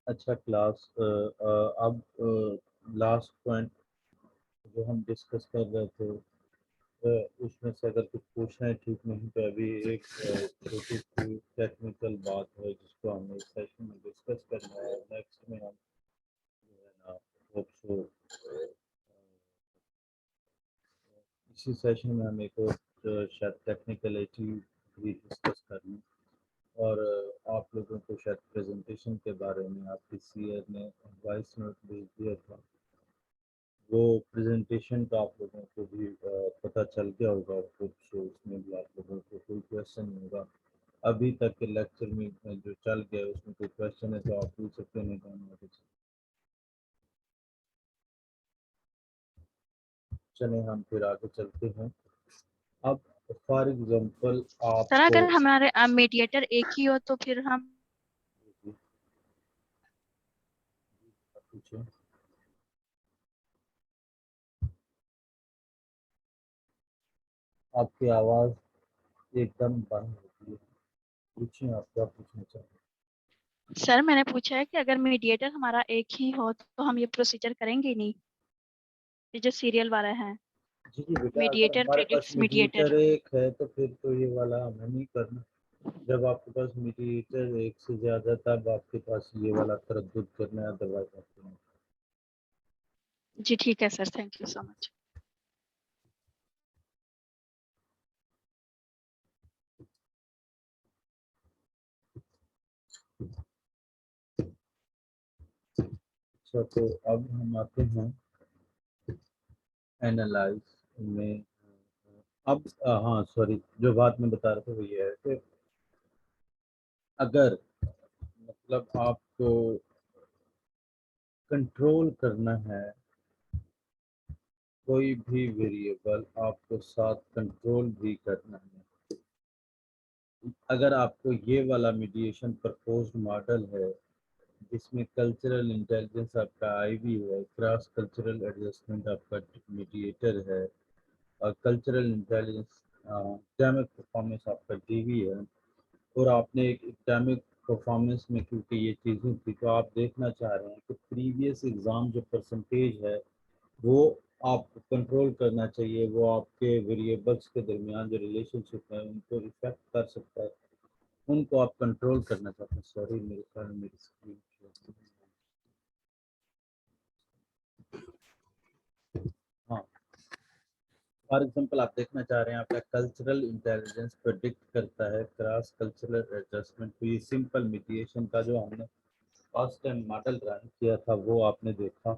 अच्छा क्लास, अब last point जो हम डिस्कस कर रहे थे, उसमें से अगर कुछ पूछना है ठीक नहीं तो अभी एक छोटी सी टेक्निकल बात है जिसको हमें इस सेशन में डिस्कस करना है। नेक्स्ट में हम जो है ना होप सो इसी सेशन में हम एक और शायद टेक्निकलिटी भी डिस्कस कर लें। और आप लोगों को शायद प्रेजेंटेशन के बारे में आपकी सीयर ने वॉइस नोट भेज दिया था, वो प्रेजेंटेशन का आप लोगों को भी पता चल गया होगा कुछ, उसमें भी आप लोगों को कोई क्वेश्चन नहीं होगा। अभी तक के लेक्चर में जो चल गया उसमें कोई क्वेश्चन है तो आप पूछ सकते हैं, नहीं तो हम आगे चलें, हम फिर आगे चलते हैं। अब फॉर एग्जांपल सर आप अगर हमारे मीडिएटर एक ही हो तो फिर हम पूछें। आपकी आवाज़ एकदम बंद होती है, पूछें आप क्या पूछना चाहते हैं। सर मैंने पूछा है कि अगर मीडिएटर हमारा एक ही हो तो हम ये प्रोसीजर करेंगे नहीं, ये जो सीरियल वाला है जी जी बेटा, अगर मीडिएटर हमारे पास प्रेडिक्ट्स मीडिएटर। मीडिएटर एक है तो फिर तो ये वाला हमें नहीं करना। जब आपके पास मीडिएटर एक से ज़्यादा तब आपके पास ये वाला तरद्दुद करना है, अदरवाइज आपको नहीं। जी ठीक है sir, thank you so much. अच्छा तो अब हम आते हैं एनालाइज में। अब हाँ सॉरी, जो बात मैं बता रहा था वो ये है कि अगर मतलब आपको कंट्रोल करना है कोई भी वेरिएबल, आपको साथ कंट्रोल भी करना है। अगर आपको ये वाला मीडिएशन प्रपोज्ड मॉडल है जिसमें कल्चरल इंटेलिजेंस आपका आईवी है, क्रॉस कल्चरल एडजस्टमेंट आपका मीडिएटर है, और कल्चरल इंटेलिजेंस एकेडमिक परफॉर्मेंस आपका डीवी है, और आपने एक एकेडमिक परफॉर्मेंस में क्योंकि ये चीज़ें थी तो आप देखना चाह रहे हैं कि प्रीवियस एग्ज़ाम जो परसेंटेज है वो आपको कंट्रोल करना चाहिए, वो आपके वेरिएबल्स के दरमियान जो रिलेशनशिप है उनको इफेक्ट कर सकता है, उनको आप कंट्रोल करना चाहते हैं। सॉरी मेरे ख्याल में मेरी स्क्रीन, हाँ फॉर एग्जांपल आप देखना चाह रहे हैं आपका कल्चरल इंटेलिजेंस प्रेडिक्ट करता है क्रॉस कल्चरल एडजस्टमेंट। तो ये सिंपल मीडिएशन का जो हमने फर्स्ट टाइम मॉडल रन किया था वो आपने देखा,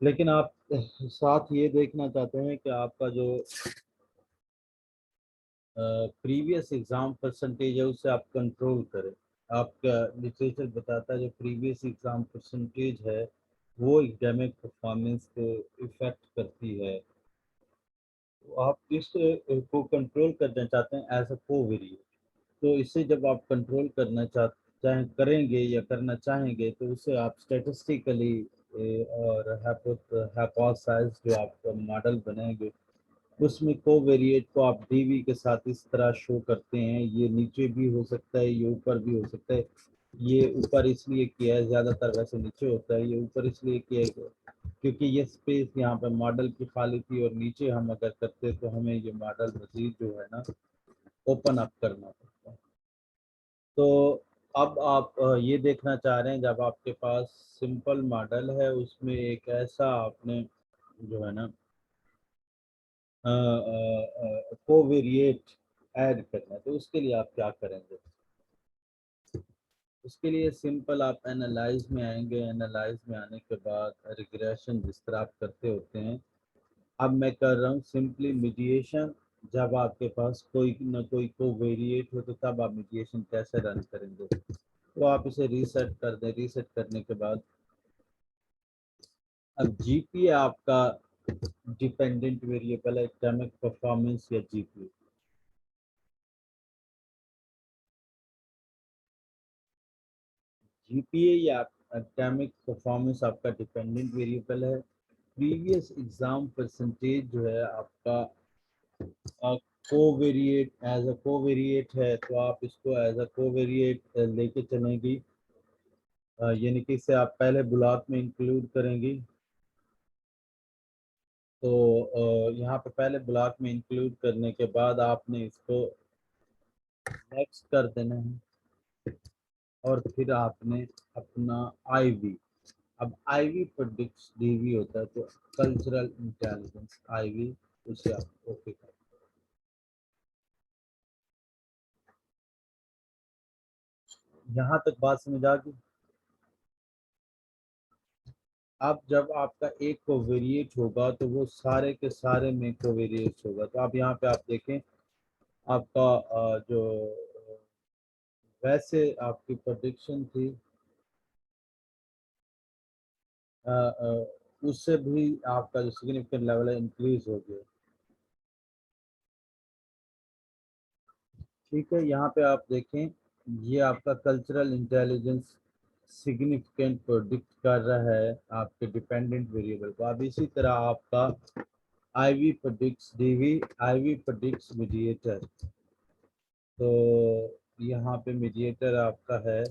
लेकिन आप साथ ये देखना चाहते हैं कि आपका जो प्रीवियस एग्ज़ाम परसेंटेज है उससे आप कंट्रोल करें। आपका लिटरेचर बताता है जो प्रीवियस एग्ज़ाम परसेंटेज है वो एकेडमिक परफॉर्मेंस को इफ़ेक्ट करती है। तो आप इस को कंट्रोल करना चाहते हैं एज अ कोवेरिएट। तो इससे जब आप कंट्रोल करना चाहे करेंगे या करना चाहेंगे तो उससे आप स्टैटिस्टिकली और हाइपोथेसिस जो आपका मॉडल बनाएंगे उसमें कोवेरिएट को आप डीवी के साथ इस तरह शो करते हैं। ये नीचे भी हो सकता है, ये ऊपर भी हो सकता है। ये ऊपर इसलिए किया है, ज़्यादातर वैसे नीचे होता है, ये ऊपर इसलिए किया है क्योंकि ये स्पेस यहाँ पे मॉडल की खाली थी, और नीचे हम अगर करते तो हमें ये मॉडल मजीद जो है ना ओपन अप करना पड़ता है। तो अब आप ये देखना चाह रहे हैं जब आपके पास सिंपल मॉडल है उसमें एक ऐसा आपने जो है ना कोवेरिएट ऐड करना है, तो उसके लिए आप क्या करेंगे। उसके लिए सिंपल आप एनालाइज में आएंगे, एनालाइज में आने के बाद रिग्रेशन जिस तरह आप करते होते हैं अब मैं कर रहा हूँ सिंपली मीडिएशन। जब आपके पास कोई ना कोई कोवेरिएट हो तो तब आप मीडिएशन कैसे रन करेंगे, तो आप इसे रीसेट कर दें। रीसेट करने के बाद अब जीपी आपका डिपेंडेंट वेरिएबल है, एकेडमिक परफॉर्मेंस या जीपी। जीपीए या एकेडमिक परफॉर्मेंस आपका डिपेंडेंट वेरिएबल है। प्रीवियस एग्जाम परसेंटेज जो है आपका कोवेरिएट एज अ कोवेरिएट है, तो आप इसको एज अ कोवेरिएट लेके चलेंगी। यानी कि इसे आप पहले ब्लॉक में इंक्लूड करेंगी। तो यहाँ पे पहले ब्लॉक में इंक्लूड करने के बाद आपने इसको नेक्स्ट कर देना है, और फिर आपने अपना आईवी, अब आईवी प्रोडिक्ट्स डीवी होता है, तो कल्चरल इंटेलिजेंस आईवी, उसे आप ओके कर। यहाँ तक बात समझ आ गई। अब जब आपका एक कोवेरिएट होगा तो वो सारे के सारे में कोवेरिएट होगा। तो अब यहाँ पे आप देखें, आपका जो वैसे आपकी प्रोडिक्शन थी उससे भी आपका जो सिग्निफिकेंट लेवल है इंक्रीज हो गया। ठीक है, यहाँ पे आप देखें, ये आपका कल्चरल इंटेलिजेंस सिग्निफिकेंट प्रोडिक्ट कर रहा है आपके डिपेंडेंट वेरिएबल को। अब इसी तरह आपका आईवी प्रोडिक्ट्स डीवी, आईवी प्रोडिक्ट्स मीडिएटर। तो यहाँ पे मीडिएटर आपका है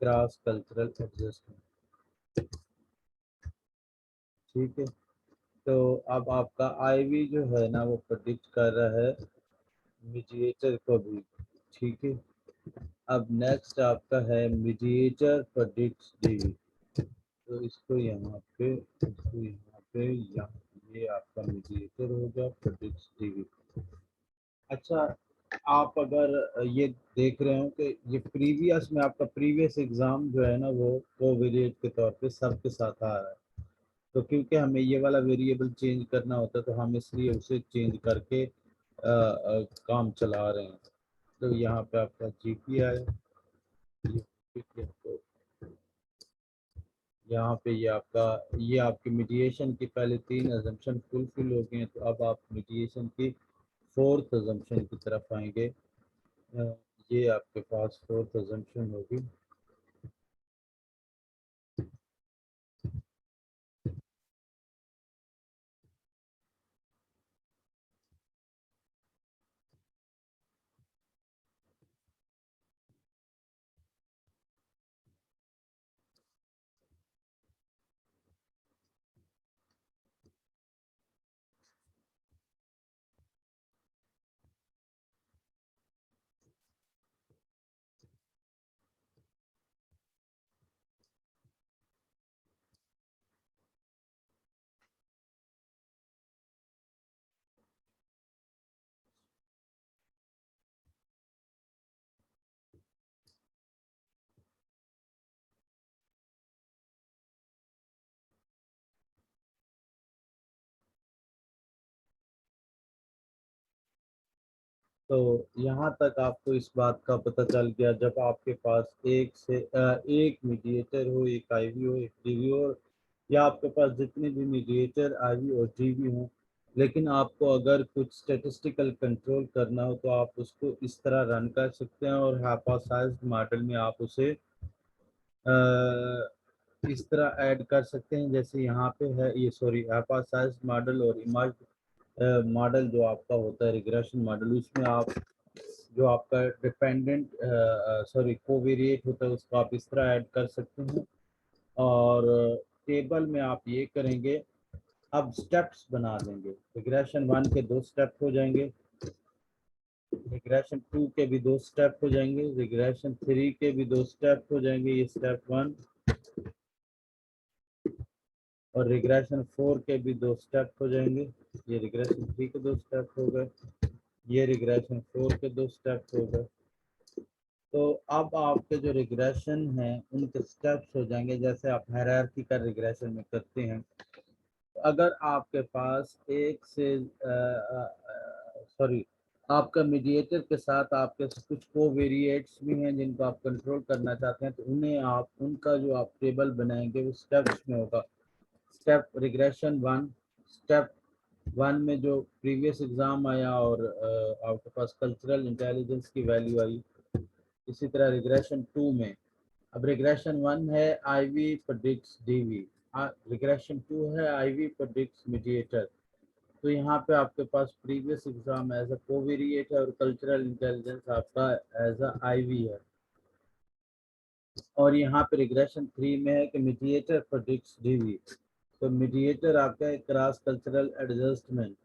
क्रॉस कल्चरल एडजस्टमेंट। ठीक है, तो अब आपका आईवी जो है ना वो प्रोडिक्ट कर रहा है मीडिएटर को भी। ठीक है, अब नेक्स्ट आपका है मीडिएटर प्रेडिक्ट्स डीवी। तो इसको यहाँ पे, यहाँ ये आपका मीडिएटर हो गया प्रेडिक्ट्स डीवी। अच्छा, आप अगर ये देख रहे हो कि ये प्रीवियस में आपका प्रीवियस एग्जाम जो है ना वो कोवेरिएट के तौर पे सब के साथ आ रहा है। तो क्योंकि हमें ये वाला वेरिएबल चेंज करना होता है तो हम इसलिए उसे चेंज करके काम चला रहे हैं। तो यहाँ पे आपका जीपीआई, तो यहाँ पे ये आपका, ये आपकी मीडिएशन की पहले 3 अजम्पशन फुलफिल हो गए हैं। तो अब आप मीडिएशन की 4th अजम्पशन की तरफ आएंगे। ये आपके पास 4th अजम्पशन होगी। तो यहाँ तक आपको इस बात का पता चल गया, जब आपके पास एक मीडिएटर हो, एक आईवी हो, एक डीवी हो, या आपके पास जितने भी मीडिएटर आईवी और डीवी हो, लेकिन आपको अगर कुछ स्टेटिस्टिकल कंट्रोल करना हो तो आप उसको इस तरह रन कर सकते हैं, और हाइपोथेसाइज्ड मॉडल में आप उसे इस तरह ऐड कर सकते हैं। जैसे यहाँ पे है ये, सॉरी, हाइपोथेसाइज्ड मॉडल और इमर्ज्ड मॉडल जो आपका होता है रिग्रेशन मॉडल, उसमें आप जो आपका डिपेंडेंट कोवेरिएट होता है उसको आप इस तरह ऐड कर सकते हैं। और टेबल में आप ये करेंगे, अब स्टेप्स बना देंगे। रिग्रेशन 1 के 2 स्टेप हो जाएंगे, रिग्रेशन 2 के भी 2 स्टेप हो जाएंगे, रिग्रेशन 3 के भी 2 स्टेप हो जाएंगे, ये स्टेप 1। और रिग्रेशन 4 के भी 2 स्टेप हो जाएंगे, ये रिग्रेशन 3 के 2 स्टेप हो गए, ये रिग्रेशन 4 के 2 स्टेप हो गए। तो अब आपके जो रिग्रेशन हैं उनके स्टेप्स हो जाएंगे जैसे आप हायरार्किकल रिग्रेशन में करते हैं। अगर आपके पास एक से सॉरी, आपका मीडिएटर के साथ आपके कुछ कोवेरिएट्स भी हैं जिनको आप कंट्रोल करना चाहते हैं, तो उन्हें आप, उनका जो आप टेबल बनाएंगे वो स्टेप्स में होगा। स्टेप रिग्रेशन 1, स्टेप 1 में जो प्रीवियस एग्जाम आया और आपके पास कल्चरल इंटेलिजेंस की वैल्यू आई। इसी तरह रिग्रेशन 2 में, अब रिग्रेशन 1 है आईवी प्रेडिक्ट्स डीवी, रिग्रेशन 2 है आईवी प्रेडिक्ट्स मीडिएटर। तो यहाँ पे आपके पास प्रीवियस एग्जाम एज अ कोवेरिएट है और कल्चरल इंटेलिजेंस आपका एज अ आईवी है। और यहाँ पे रिग्रेशन 3 में है कि मीडिएटर प्रेडिक्ट्स डीवी। तो मीडिएटर आपका है क्रॉस कल्चरल एडजस्टमेंट।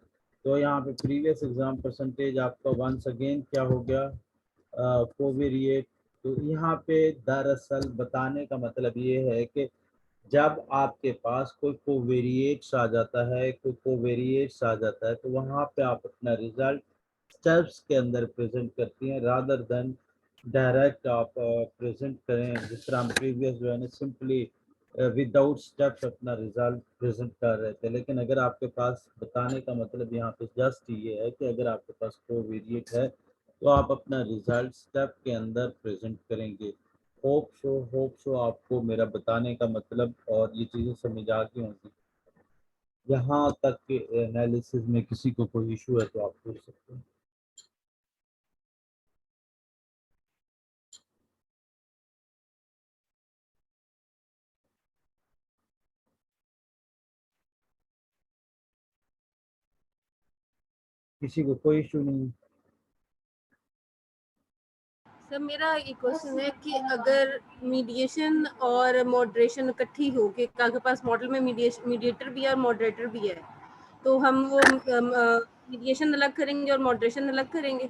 तो यहाँ पे प्रीवियस एग्जाम परसेंटेज आपका वंस अगेन क्या हो गया, कोवेरिएट। तो यहाँ पे दरअसल बताने का मतलब ये है कि जब आपके पास कोई कोवेरिएट्स आ जाता है, तो वहाँ पे आप अपना रिजल्ट स्टेप्स के अंदर प्रेजेंट करती हैं रादर देन डायरेक्ट आप प्रेजेंट करें, जिस तरह हम प्रीवियस जो है ना सिंपली विदाउट स्टेप्स अपना रिजल्ट प्रेजेंट कर रहे थे। लेकिन अगर आपके पास बताने का मतलब यहाँ पे जस्ट ये है कि अगर आपके पास कोवेरिएट है तो आप अपना रिजल्ट स्टेप के अंदर प्रेजेंट करेंगे। होप सो आपको मेरा बताने का मतलब और ये चीज़ें समझ आ गई होंगी। यहाँ तक के एनालिसिस में किसी को कोई इशू है तो आप पूछ सकते हैं। किसी को कोई इशू नहीं? सर मेरा एक क्वेश्चन है कि अगर मीडिएशन और मॉडरेशन इकट्ठी हो कि आपके पास मॉडल में मीडिएटर भी है और मॉडरेटर भी है, तो हम वो मीडिएशन अलग करेंगे और मॉडरेशन अलग करेंगे?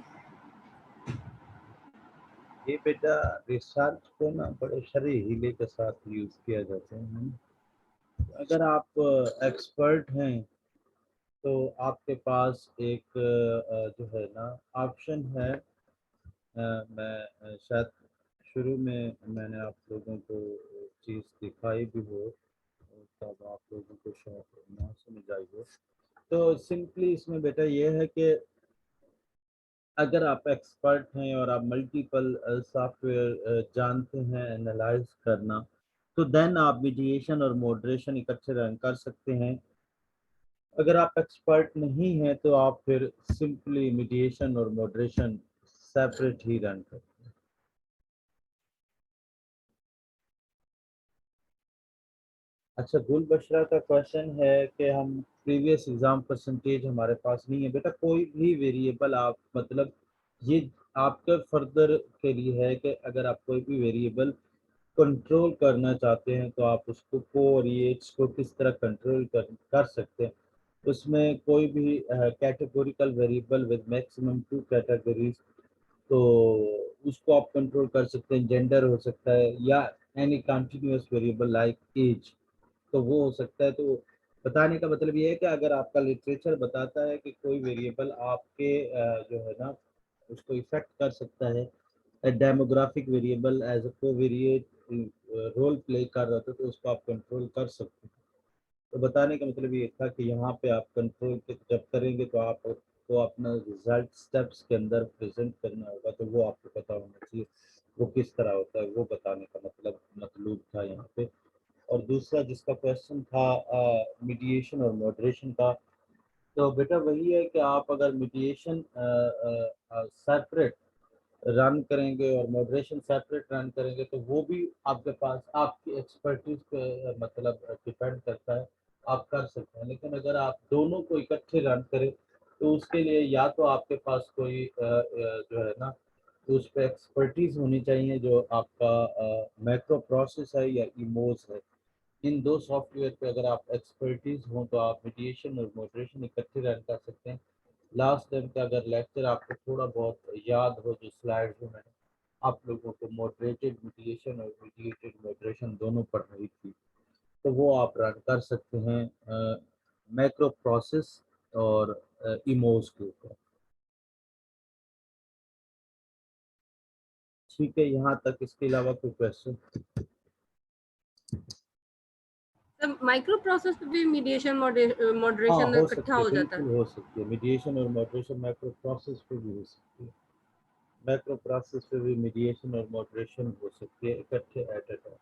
ये बेटा रिसर्च को ना बड़े शरई हीले के साथ यूज किया जाता है। अगर आप एक्सपर्ट हैं तो आपके पास एक जो है ना ऑप्शन है। मैं शायद शुरू में मैंने आप लोगों को चीज़ दिखाई भी हो, तब आप लोगों को शायद ना समझ आई हो। तो सिंपली इसमें बेटा ये है कि अगर आप एक्सपर्ट हैं और आप मल्टीपल सॉफ्टवेयर जानते हैं एनालाइज करना, तो देन आप मीडिएशन और मॉडरेशन इकट्ठे रन कर सकते हैं। अगर आप एक्सपर्ट नहीं हैं तो आप फिर सिंपली मीडिएशन और मॉडरेशन सेपरेट ही रन करें। अच्छा, गुल बशरा का क्वेश्चन है कि हम प्रीवियस एग्जाम परसेंटेज हमारे पास नहीं है। बेटा कोई भी वेरिएबल आप मतलब ये आपके फर्दर के लिए है कि अगर आप कोई भी वेरिएबल कंट्रोल करना चाहते हैं तो आप उसको कोवेरिएट्स को किस तरह कंट्रोल कर सकते हैं। उसमें कोई भी categorical variable with maximum 2 categories, तो उसको आप कंट्रोल कर सकते हैं। जेंडर हो सकता है या any continuous variable like age, तो वो हो सकता है। तो बताने का मतलब ये है कि अगर आपका लिटरेचर बताता है कि कोई वेरिएबल आपके जो है ना उसको इफेक्ट कर सकता है, demographic variable as a covariate role play कर रहा था, तो उसको आप कंट्रोल कर सकते हैं। तो बताने का मतलब ये था कि यहाँ पे आप कंट्रोल जब करेंगे तो आपको अपना रिजल्ट स्टेप्स के अंदर प्रेजेंट करना होगा, तो वो आपको पता होना चाहिए वो किस तरह होता है, वो बताने का मतलब था यहाँ पे। और दूसरा जिसका क्वेश्चन था मीडिएशन और मॉडरेशन का, तो बेटा वही है कि आप अगर मीडिएशन सेपरेट रन करेंगे और मॉडरेशन सेपरेट रन करेंगे तो वो भी आपके पास आपकी एक्सपर्टीज पे मतलब डिपेंड करता है, आप कर सकते हैं। लेकिन अगर आप दोनों को इकट्ठे रन करें तो उसके लिए या तो आपके पास कोई जो है ना तो उस पर एक्सपर्टीज होनी चाहिए, जो आपका मैक्रो प्रोसेस है या इमोज है। इन दो सॉफ्टवेयर पे अगर आप एक्सपर्टीज हो तो आप मीडिएशन और मॉडरेशन इकट्ठे रन कर सकते हैं। लास्ट टाइम का अगर लेक्चर आपको थोड़ा बहुत याद हो, जो स्लाइड में मैंने आप लोगों को मॉडरेटेड मीडिएशन और मीडिएटेड मॉडरेशन दोनों पढ़ाई थी, तो वो आप रन कर सकते हैं मैक्रो प्रोसेस और इमोज के ऊपर। ठीक है, यहाँ तक। इसके अलावा कोई क्वेश्चन? सर माइक्रो प्रोसेस पे भी मीडिएशन हाँ, मॉडरेशन हो इकट्ठा सकती है, हो जाता बिल्कुल है? हो सकती है। मीडिएशन और मॉडरेशन मैक्रो प्रोसेस पे भी हो सकती है। मैक्रो प्रोसेस पे भी मीडिएशन और मॉडरेशन हो सकती है इकट्ठे एट ए टाइम।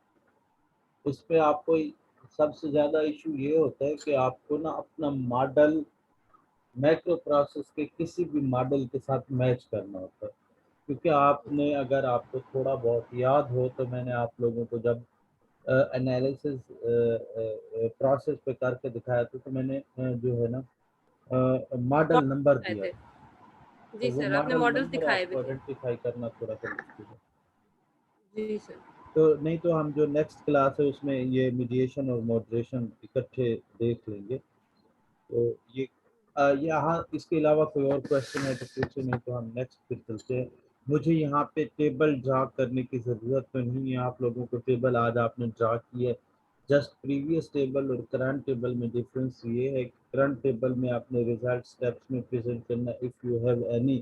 उस पे आपको सबसे ज़्यादा इशू ये होता है कि आपको ना अपना मॉडल मैक्रो प्रोसेस के किसी भी मॉडल के साथ मैच करना होता है। क्योंकि आपने अगर आपको थोड़ा बहुत याद हो तो मैंने आप लोगों को जब एनालिसिस प्रोसेस पे करके दिखाया था, तो मैंने जो है ना मॉडल नंबर दिखाए दिया थे? था। तो जी वो सर, आपने मॉडल मॉडल्स नंबर दिखाए भी आपको थे। आइडेंटिफाई करना थोड़ा सा मुश्किल है। जी सर। तो नहीं तो हम जो नेक्स्ट क्लास है उसमें ये मीडिएशन और मॉडरेशन इकट्ठे देख लेंगे। तो ये यहाँ इसके अलावा कोई और क्वेश्चन है तो पूछे, नहीं तो हम नेक्स्ट फिर चलते हैं। मुझे यहाँ पे टेबल ड्रा करने की ज़रूरत तो नहीं है, आप लोगों को टेबल आज आपने ड्रा की है। जस्ट प्रीवियस टेबल और करंट टेबल में डिफरेंस ये है कि करंट टेबल में आपने रिजल्ट स्टेप्स में प्रेजेंट करना, इफ़ यू हैव एनी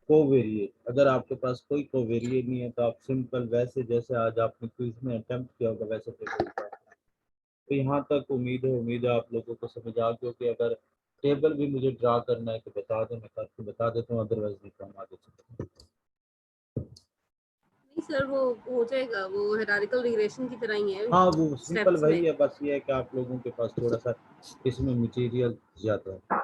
कोवेरिएट। अगर आपके पास कोई कोवेरिएट नहीं है तो आप सिंपल वैसे जैसे आज आपने क्विज में अटेम्प्ट किया होगा वैसे टेबल ड्रा। तो यहाँ तक उम्मीद है आप लोगों को समझ आ गया। कि अगर टेबल भी मुझे ड्रा करना है तो बता दें, मैं करके बता देता हूँ, अदरवाइज नहीं तो हम आगे चलते हैं। नहीं सर, वो हो जाएगा, वो हायरार्किकल रिग्रेशन की तरह ही है। हाँ वो सिंपल स्टेप्स वही में है, बस ये है कि आप लोगों के पास थोड़ा सा इसमें मटेरियल ज़्यादा है।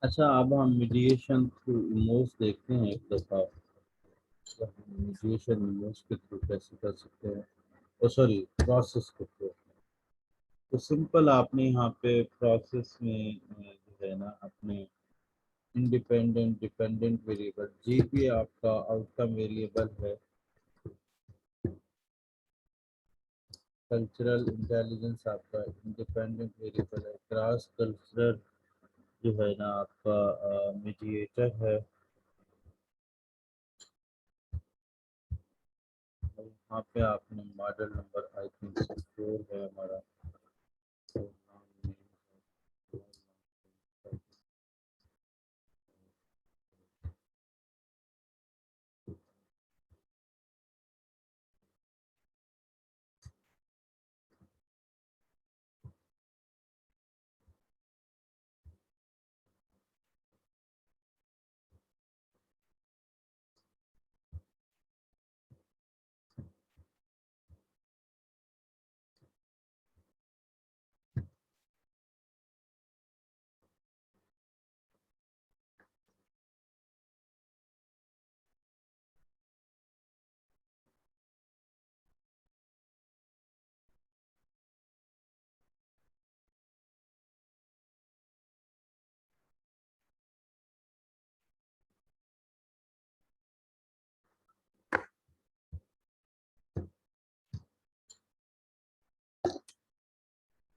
अच्छा, अब हम मीडिएशन थ्रू इमोज देखते हैं एक दफ़ा। मीडिएशन इमोज के थ्रू कैसे कर सकते हैं, ओ सॉरी प्रोसेस के थ्रू। तो सिंपल आपने यहाँ पे प्रोसेस में जो है ना अपने इंडिपेंडेंट डिपेंडेंट वेरिएबल जी भी आपका आउटकम वेरिएबल है। कल्चरल इंटेलिजेंस आपका इंडिपेंडेंट वेरिएबल है। क्रॉस कल्चरल जो है ना आपका मीडिएटर है। और यहाँ पे आपने मॉडल नंबर आई थिंक 4 है हमारा। तो नाम नहीं है।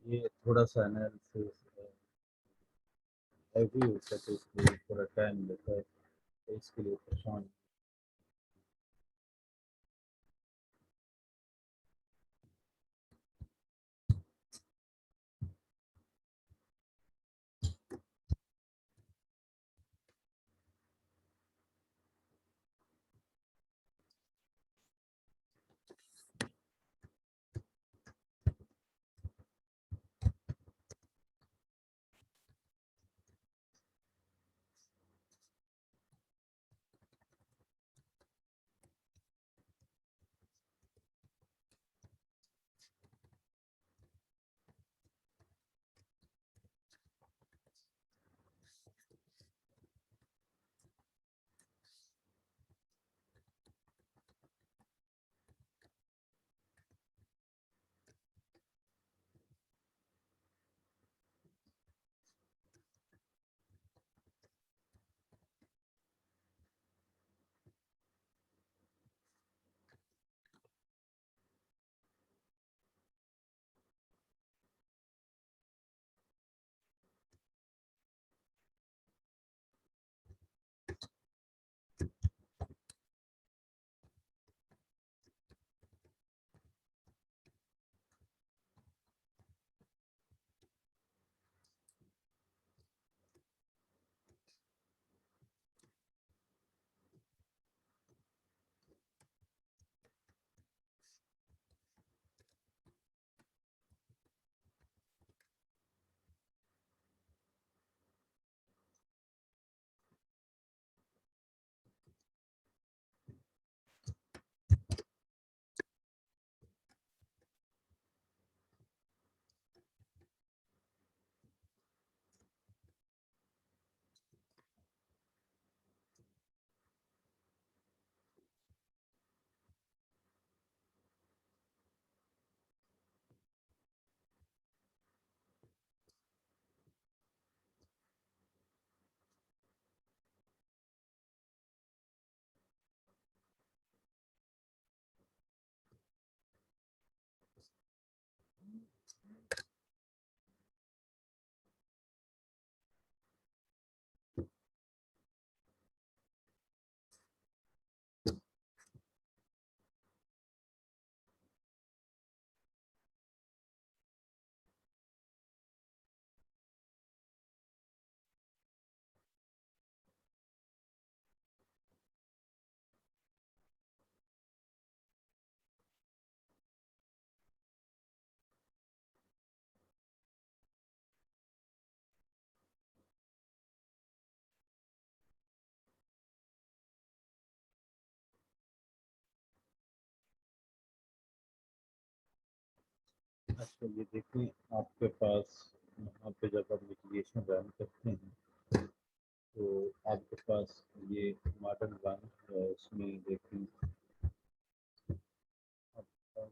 ये थोड़ा सा एनालिसिस हैवी होता है तो इसलिए थोड़ा टाइम लेता है, तो इसके लिए परेशान। अच्छा ये देखें आपके पास यहाँ पे जब आप मिटिगेशन रन करते हैं तो आपके पास ये मॉडल वन है, इसमें देखें आपके पास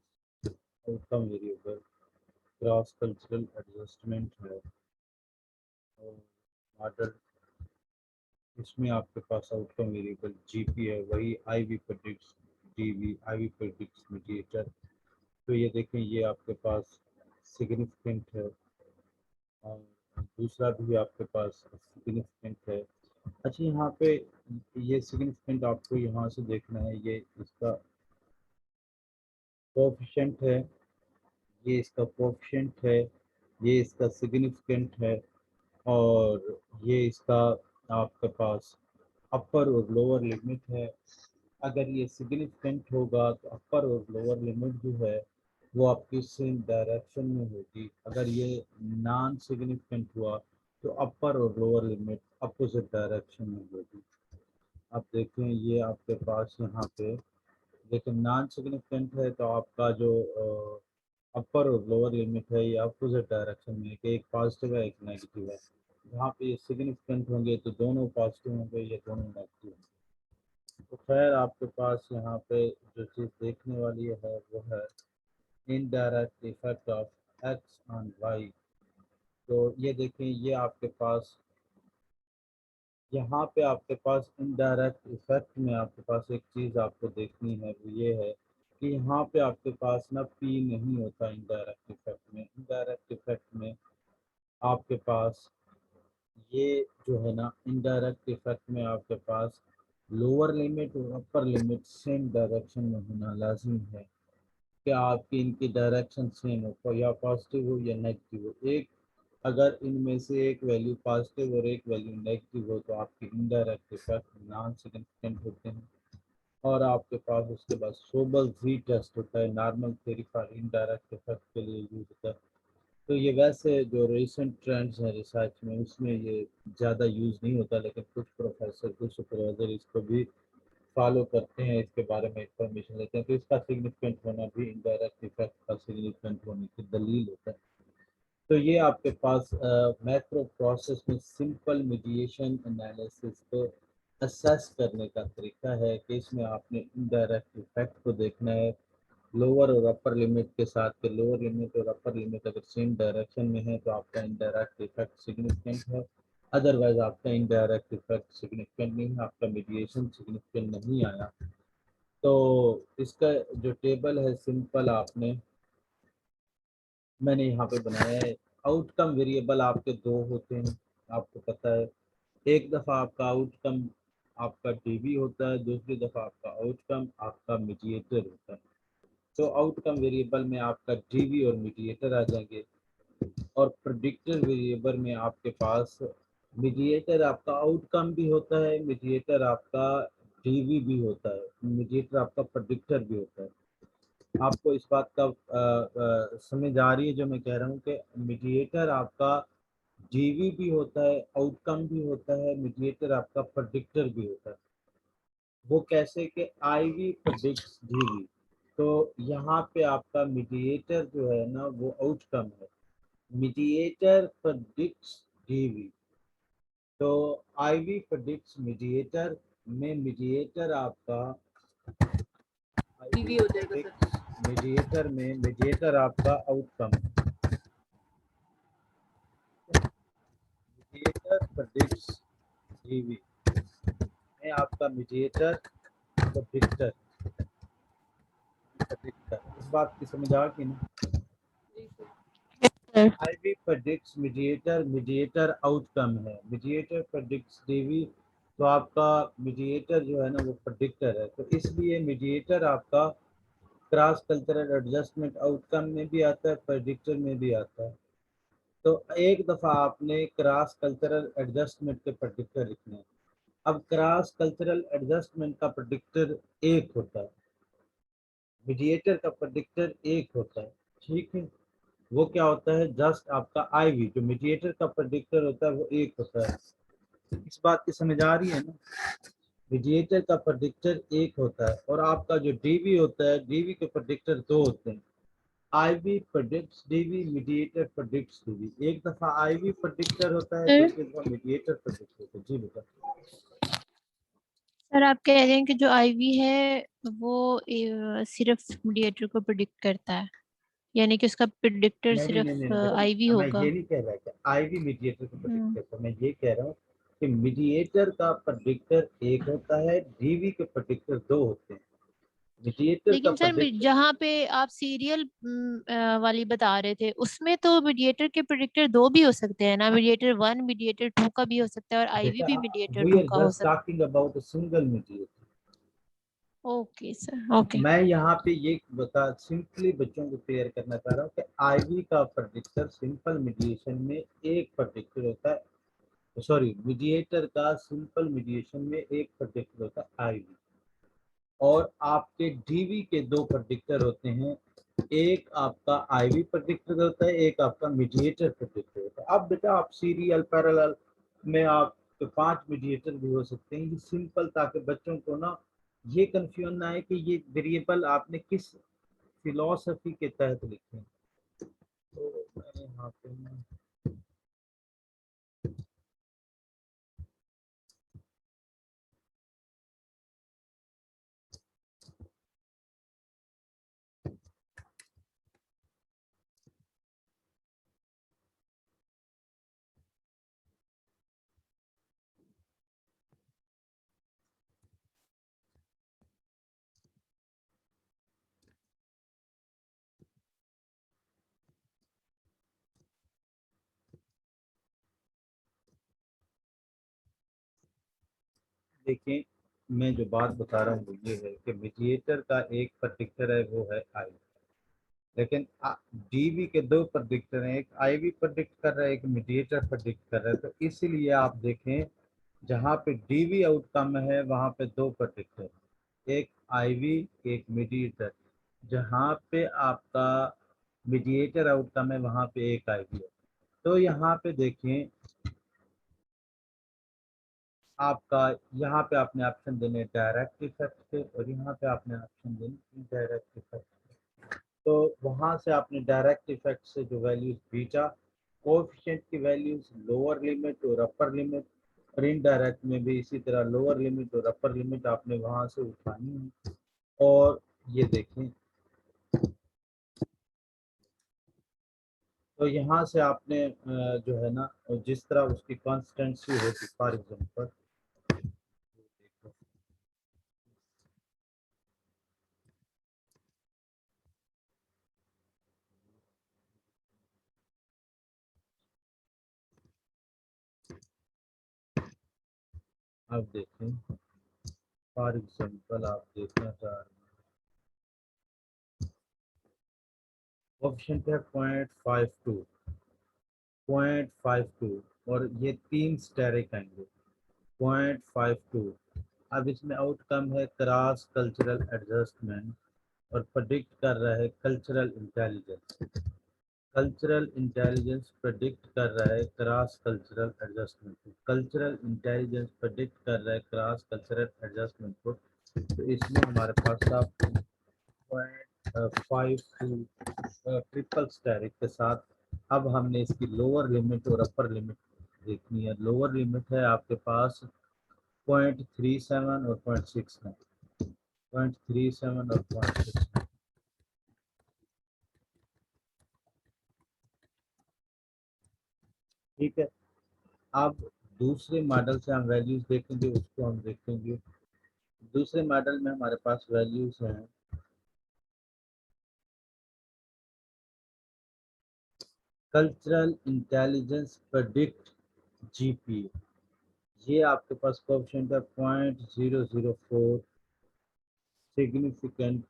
outcome variable cross cultural adjustment है और मॉडल इसमें आपके पास आउटकम वेरिएबल जीपी है, वही IV predicts DV IV predicts mediator. तो ये देखें ये आपके पास सिग्निफिकेंट है और दूसरा भी आपके पास सिग्निफिकेंट है। अच्छा यहाँ पे ये सिग्निफिकेंट आपको यहाँ से देखना है, ये इसका कोएफिशिएंट है, ये इसका कोएफिशिएंट है, ये इसका सिग्निफिकेंट है और ये इसका आपके पास अपर और लोअर लिमिट है। अगर ये सिग्निफिकेंट होगा तो अपर और लोअर लिमिट जो है वो आपकी सेम डायरेक्शन में होगी। अगर ये नॉन सिग्निफिकेंट हुआ तो अपर और लोअर लिमिट अपोजिट डायरेक्शन में होगी। आप देखें ये आपके पास यहाँ पे लेकिन नॉन सिग्निफिकेंट है तो आपका जो अपर और लोअर लिमिट है ये अपोजिट डायरेक्शन में है कि एक पॉजिटिव है एक नेगेटिव है। जहाँ पे ये सिग्निफिकेंट होंगे तो दोनों पॉजिटिव होंगे, ये दोनों नेगेटिव होंगे। तो खैर आपके पास यहाँ पे जो चीज़ देखने वाली है वो है indirect effect of X on Y. तो ये देखें ये आपके पास यहाँ पे आपके पास इनडायरेक्ट इफेक्ट में आपके पास एक चीज़ आपको देखनी है वो ये है कि यहाँ पे आपके पास ना पी नहीं होता इनडायरेक्ट इफेक्ट में। इनडायरेक्ट इफेक्ट में आपके पास ये जो है ना इनडायरेक्ट इफेक्ट में आपके पास लोअर लिमिट और अपर लिमिट सेम डायरेक्शन में होना लाजिम है कि आपकी इनकी डायरेक्शन सेम हो, या पॉजिटिव हो या नेगेटिव हो। एक अगर इनमें से एक वैल्यू पॉजिटिव और एक वैल्यू नेगेटिव हो तो आपके इनडायरेक्ट इफेक्ट नॉन सिग्निफिकेंट होते हैं। और आपके पास उसके बाद सोबल जी टेस्ट होता है, normal theory for indirect effect के लिए यूज होता है। तो ये वैसे जो रिसेंट ट्रेंड्स हैं रिसर्च में उसमें ये ज़्यादा यूज़ नहीं होता, लेकिन कुछ प्रोफेसर कुछ सुपरवाइजर इसको भी फॉलो करते हैं, इसके बारे में इंफॉर्मेशन लेते हैं। तो इसका सिग्निफिकेंट होना भी इनडायरेक्ट इफेक्ट का सिग्निफिकेंट होने की दलील होता है। तो ये आपके पास मैक्रो प्रोसेस में सिंपल मीडिएशन एनालिसिस को असेस करने का तरीका है कि इसमें आपने इनडायरेक्ट इफेक्ट को देखना है लोअर और अपर लिमिट के साथ के लोअर लिमिट और अपर लिमिट अगर सेम डायरेक्शन में है तो आपका इनडायरेक्ट इफेक्ट सिग्निफिकेंट है, अदरवाइज आपका इनडायरेक्ट इफेक्ट सिग्निफिकेंट नहीं है, आपका मीडिएशन सिग्निफिकेंट नहीं आया। तो इसका जो टेबल है सिंपल मैंने यहाँ पे बनाया है। आउटकम वेरिएबल आपके दो होते हैं, आपको पता है। एक दफ़ा आपका आउटकम आपका डीबी होता है, दूसरी दफ़ा आपका आउटकम आपका मीडिएटर होता है। तो आउटकम वेरिएबल में आपका डीबी और मीडिएटर आ जाएंगे और प्रेडिक्टर वेरिएबल में आपके पास मीडिएटर आपका आउटकम भी होता है, मीडिएटर आपका डीवी भी होता है, मीडिएटर आपका प्रेडिक्टर भी होता है। आपको इस बात का समझ आ रही है जो मैं कह रहा हूँ कि मीडिएटर आपका डीवी भी होता है, आउटकम भी होता है, मीडिएटर आपका प्रेडिक्टर भी होता है। वो कैसे कि आईवी प्रेडिक्ट्स डीवी। तो यहाँ पे आपका मीडिएटर जो है ना वो आउटकम है, मीडिएटर प्रेडिक्ट्स डीवी। तो आईवी प्रेडिक्ट्स मीडिएटर में मीडिएटर आपका टीवी हो जाएगा सर। मीडिएटर में मीडिएटर आपका आउटकम है। मीडिएटर प्रेडिक्ट्स डीवी में आपका मीडिएटर प्रेडिक्टर इस बात की समझ आ गई ना। जी sir. IV predicts mediator, mediator outcome है, मीडिएटर प्रेडिक्ट्स डीवी। तो आपका मीडिएटर जो है ना वो प्रेडिक्टर है, तो इसलिए मीडिएटर आपका क्रॉस कल्चरल एडजस्टमेंट आउटकम में भी आता है, प्रेडिक्टर में भी आता है। तो एक दफ़ा आपने क्रॉस कल्चरल एडजस्टमेंट के प्रेडिक्टर लिखने हैं। अब क्रॉस कल्चरल एडजस्टमेंट का प्रेडिक्टर एक होता है, मीडिएटर का प्रेडिक्टर एक होता है, ठीक है। वो क्या होता है, जस्ट आपका आईवी जो मीडिएटर का प्रेडिक्टर होता है वो एक होता है। इस बात की समझ आ रही है ना। मीडिएटर का प्रेडिक्टर एक होता है और आपका जो डीवी होता है, डीवी के प्रेडिक्टर दो होते हैं। IV predicts DV, mediator predicts DV. एक दफा आईवी प्रेडिक्टर होता है, सर दूसरी दफा मीडिएटर प्रेडिक्टर होता है। जी बेटा। सर आप कह रहे हैं कि जो आईवी है वो सिर्फ मीडिएटर को प्रिडिक्ट करता है, यानी कि उसका प्रिडिक्टर नहीं नहीं नहीं सिर्फ नहीं आईवी बेटा, मैं होगा। ये नहीं कह रहा कि आईवी मीडिएटर को प्रेडिक्ट हम्म। करता है। मैं ये कह रहा हूँ कि मीडिएटर का प्रेडिक्टर एक होता है, डीवी के प्रेडिक्टर दो होते हैं। मीडिएटर का लेकिन सर प्रेडिक्टर, जहाँ पे आप सीरियल वाली बता रहे थे उसमें तो मीडिएटर के प्रिडिक्टर दो भी हो सकते हैं ना, मीडिएटर 1 मीडिएटर 2 का भी हो सकता है और आईवी भी बेटा मीडिएटर वी 2 आर का हो जस्ट सकता talking about a single mediator. है। Okay sir, okay. मैं यहाँ पे ये बता सिंपली बच्चों को क्लियर करना चाह रहा हूँ कि आईवी का प्रेडिक्टर सिंपल मीडिएशन में एक प्रेडिक्टर होता है, सॉरी मीडिएटर का सिंपल मीडिएशन में एक प्रेडिक्टर होता है आईवी। और आपके डीवी के दो प्रेडिक्टर होते हैं, एक आपका आईवी प्रेडिक्टर होता है, एक आपका मीडिएटर प्रेडिक्टर होता है। अब बेटा आप सीरियल पैरेलल में आप तो 5 मीडिएटर भी हो सकते हैं, ये सिंपल, ताकि बच्चों को ना ये कंफ्यूजन ना है कि ये वेरिएबल आपने किस फिलॉसफी के तहत लिखे हैं। तो मैंने यहाँ पे ना देखिए, मैं जो बात बता रहा हूँ वो ये है कि मीडिएटर का एक प्रेडिक्टर है, वो है आई। लेकिन डीवी के दो प्रेडिक्टर हैं, एक आईवी प्रेडिक्ट कर रहा है, एक मीडिएटर प्रेडिक्ट कर रहा है। तो इसीलिए आप देखें जहाँ पे डीवी आउटकम है वहाँ पे दो प्रेडिक्टर, एक आईवी एक मीडिएटर। जहाँ पे आपका मीडिएटर आउटकम है वहाँ पे एक आईवी है। तो यहाँ पे देखें आपका, यहाँ पे आपने ऑप्शन देने डायरेक्ट इफेक्ट के और यहाँ पे आपने ऑप्शन देने इनडायरेक्ट इफेक्ट। तो वहाँ से आपने डायरेक्ट इफेक्ट से जो वैल्यूज बीटा कोएफिशिएंट की वैल्यूज लोअर लिमिट और अपर लिमिट, और इनडायरेक्ट में भी इसी तरह लोअर लिमिट और अपर लिमिट आपने वहाँ से उठानी है। और ये देखें, तो यहाँ से आपने जो है ना जिस तरह उसकी कॉन्स्टेंसी होगी, फॉर एग्जाम्पल आप देखें, फॉर एग्जाम्पल आप देखना चाह रहे हैं कोएफिशिएंट है 0.52 और ये तीन स्टेरिक एंगल 0.52। अब इसमें आउटकम है क्रॉस कल्चरल एडजस्टमेंट और प्रेडिक्ट कर रहा है cultural intelligence. Cultural intelligence predict कर रहा है cross cultural adjustment. Cultural intelligence predict कर रहा है क्रॉस कल्चरल एडजस्टमेंट को। तो इसमें हमारे पास आप 0.52 ट्रिपल स्टेरिक के साथ अब हमने इसकी लोअर लिमिट और अपर लिमिट देखनी है। लोअर लिमिट है आपके पास 0.37 और 0.69, 0.37 और 0.69। ठीक है, अब दूसरे मॉडल से हम वैल्यूज देखेंगे, उसको हम देखेंगे। दूसरे मॉडल में हमारे पास वैल्यूज हैं कल्चरल इंटेलिजेंस प्रेडिक्ट जीपी। ये आपके पास कोएफिशिएंट है 0.004 सिग्निफिकेंट,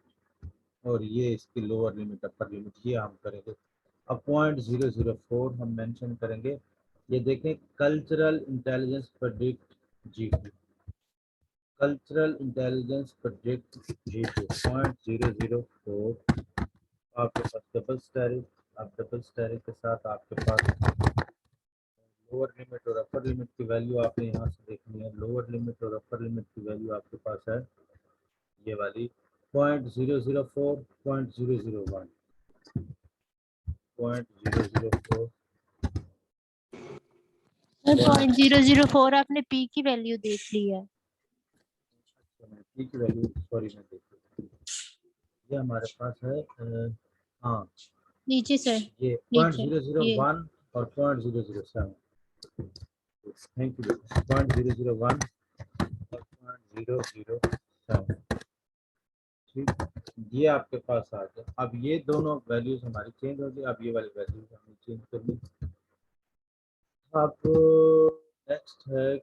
और ये इसकी लोअर लिमिट अपर लिमिट ये हम करेंगे। अब 0.004 हम मेंशन करेंगे। ये देखें cultural intelligence predict GP, cultural intelligence project GP 0.004 आपके पास डबल स्टेरिक। अब डबल स्टेरिक के साथ आपके पास लोअर लिमिट और अपर लिमिट की वैल्यू आपने यहाँ से देखनी है। लोअर लिमिट और अपर लिमिट की वैल्यू आपके पास है ये वाली 0.004 0.001। 0.004 0.004 आपने पी की वैल्यू देख ली है। पी की वैल्यू सॉरी मैं देख रहा हूँ। ये हमारे पास है हाँ नीचे सर, ये नीचे 0.001 और 0.007। Thank you. 0.001 और 0.007 ठीक, ये आपके पास आ गया। अब ये दोनों वैल्यूज हमारी चेंज हो गई। अब ये वाली वैल्यूज हमने चेंज कर ली। अब नेक्स्ट है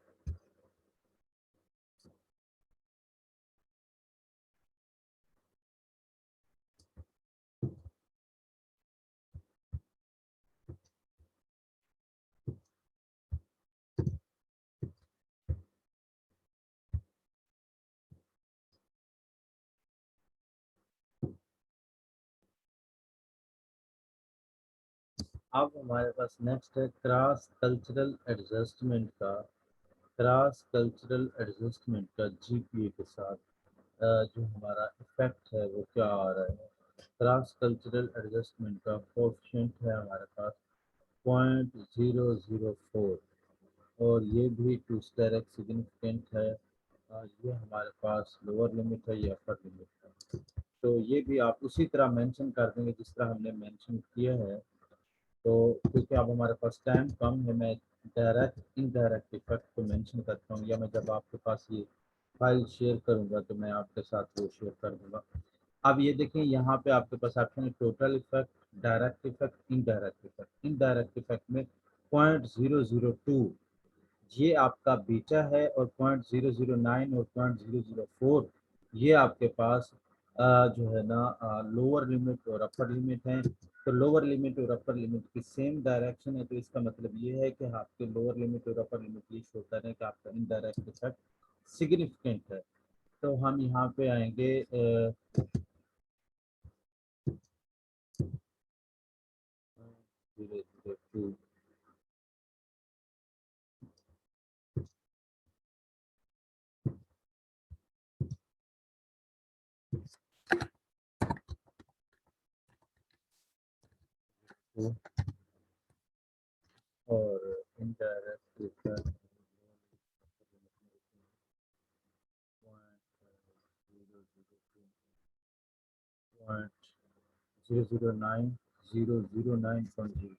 अब हमारे पास नेक्स्ट है क्रॉस कल्चरल एडजस्टमेंट का। क्रॉस कल्चरल एडजस्टमेंट का जीपीए के साथ जो हमारा इफेक्ट है वो क्या आ रहा है। क्रॉस कल्चरल एडजस्टमेंट का कोएफिशिएंट है हमारे पास 0.004 और ये भी टू स्टेरिक सिग्निफिकेंट है। ये हमारे पास लोअर लिमिट है या अपर लिमिट है, तो ये भी आप उसी तरह मेंशन कर देंगे जिस तरह हमने मेंशन किया है। तो क्योंकि अब हमारे पास टाइम कम है, मैं डायरेक्ट इनडायरेक्ट इफेक्ट को मेंशन करता हूँ, या मैं जब आपके पास ये फाइल शेयर करूँगा तो मैं आपके साथ वो शेयर कर दूँगा। अब ये देखें यहाँ पे आपके पास ऑप्शन है total effect, direct effect, indirect effect. Indirect effect में 0.002 ये आपका बीटा है और 0.009 और 0.004 ये आपके पास जो है ना लोअर लिमिट और अपर लिमिट है। तो लोअर लिमिट और अपर लिमिट की सेम डायरेक्शन है, तो इसका मतलब ये है कि आपके लोअर लिमिट और अपर लिमिट ये शो कर रहे हैं कि आपका इनडायरेक्ट इफेक्ट सिग्निफिकेंट है। तो हम यहाँ पे आएंगे 0.002 और इनडायरेक्ट इफेक्ट 0.009 009.0